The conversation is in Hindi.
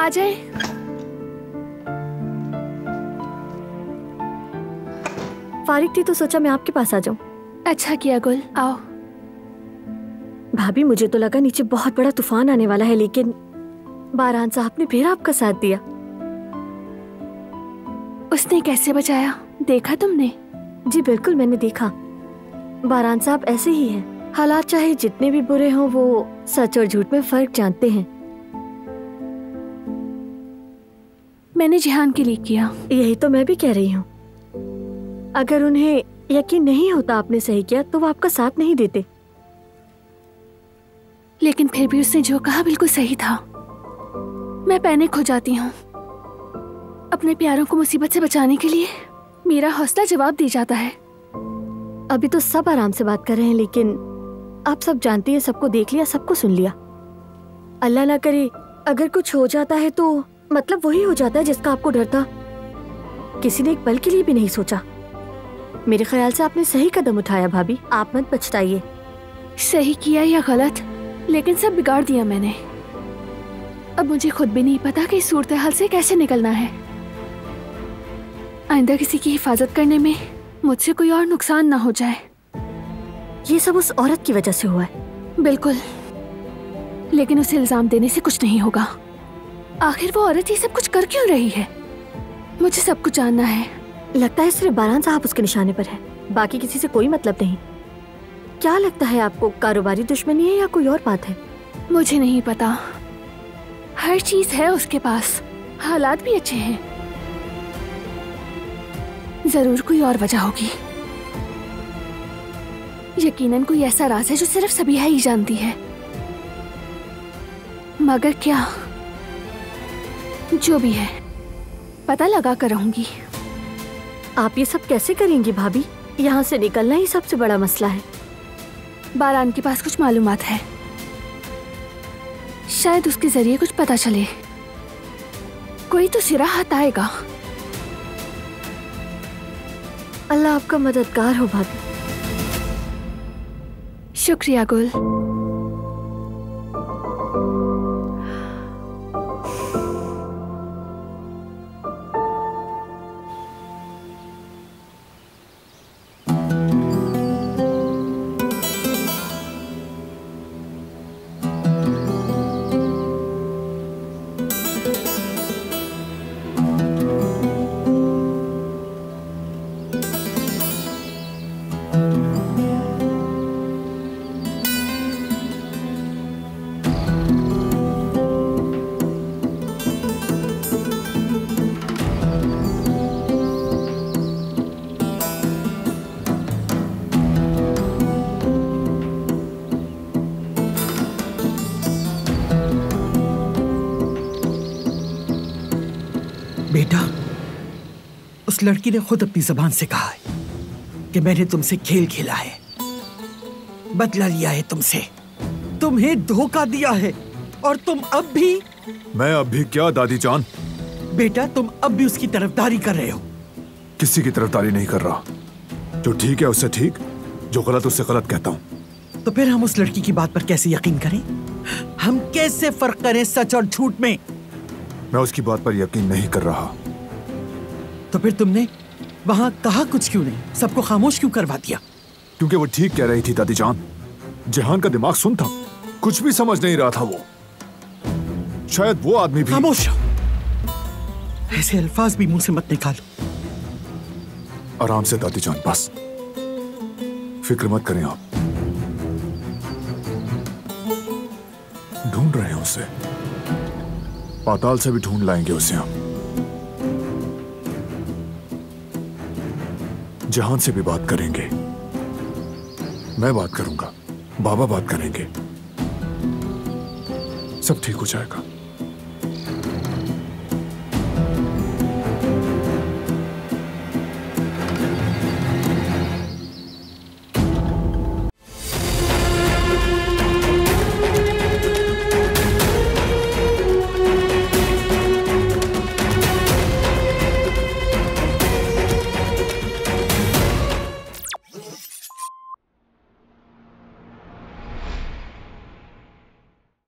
आ जाए। फारिग थी तो सोचा मैं आपके पास आ जाऊं। अच्छा किया गुल, आओ। भाभी मुझे तो लगा नीचे बहुत बड़ा तूफान आने वाला है, लेकिन बारान साहब ने फिर आपका साथ दिया। उसने कैसे बचाया, देखा तुमने? जी बिल्कुल, मैंने देखा। बारान साहब ऐसे ही हैं। हालात चाहे जितने भी बुरे हों, वो सच और झूठ में फर्क जानते हैं। मैंने जिहान के लिए किया। यही तो मैं भी कह रही हूँ। अगर उन्हें यकीन नहीं होता आपने सही किया तो वो आपका साथ नहीं देते। लेकिन फिर भी उसने जो कहा बिल्कुल सही था। मैं पैनिक हो जाती हूँ। अपने प्यारों को मुसीबत से बचाने के लिए मेरा हौसला जवाब दे जाता है। अभी तो सब आराम से बात कर रहे हैं, लेकिन आप सब जानती है, सबको देख लिया, सबको सुन लिया। अल्लाह ना करे अगर कुछ हो जाता है तो मतलब वही हो जाता है जिसका आपको डर था। किसी ने एक पल के लिए भी नहीं सोचा। मेरे ख्याल से आपने सही कदम उठाया भाभी, आप मत पछताइए। सही किया या गलत, लेकिन सब बिगाड़ दिया मैंने। अब मुझे खुद भी नहीं पता कि इस सूरत हाल से कैसे निकलना है। आइंदा किसी की हिफाजत करने में मुझसे कोई और नुकसान ना हो जाए। ये सब उस औरत की वजह से हुआ है। बिल्कुल, लेकिन उसे इल्जाम देने से कुछ नहीं होगा। आखिर वो औरत ये सब कुछ कर क्यों रही है? मुझे सब कुछ जानना है। लगता है सिर्फ बारान साहब उसके निशाने पर है, बाकी किसी से कोई मतलब नहीं। क्या लगता है आपको, कारोबारी दुश्मनी है या कोई और बात है? मुझे नहीं पता। हर चीज है उसके पास, हालात भी अच्छे हैं। जरूर कोई और वजह होगी। यकीनन कोई ऐसा राज है जो सिर्फ सबिहा ही जानती है। मगर क्या? जो भी है पता लगा कर रहूंगी। आप ये सब कैसे करेंगी भाभी? यहाँ से निकलना ही सबसे बड़ा मसला है। बारान के पास कुछ मालूमात है, शायद उसके जरिए कुछ पता चले। कोई तो सिरा हाथ आएगा। अल्लाह आपका मददगार हो भाभी। शुक्रिया गुल। बेटा, उस लड़की ने खुद अपनी जबान से कहा है कि मैंने तुमसे खेल खेला है, बदला लिया है तुमसे, तुम्हें धोखा दिया है, और तुम अब भी। मैं अब भी क्या दादी जान? बेटा, तुम अब भी उसकी तरफदारी कर रहे हो। किसी की तरफदारी नहीं कर रहा। जो ठीक है उससे ठीक, जो गलत उससे गलत कहता हूँ। तो फिर हम उस लड़की की बात पर कैसे यकीन करें? हम कैसे फर्क करें सच और झूठ में? मैं उसकी बात पर यकीन नहीं कर रहा। तो फिर तुमने वहां कहा कुछ क्यों नहीं? सबको खामोश क्यों करवा दिया? क्योंकि वो ठीक कह रही थी दादी जान। जिहान का दिमाग सुन था, कुछ भी समझ नहीं रहा था वो। शायद वो आदमी भी। खामोश, ऐसे अल्फाज भी मुंह से मत निकालो। आराम से दादी जान, बस फिक्र मत करें आप। ढूंढ रहे हैं उसे, पाताल से भी ढूंढ लाएंगे उसे हम। जहान से भी बात करेंगे, मैं बात करूंगा, बाबा बात करेंगे, सब ठीक हो जाएगा।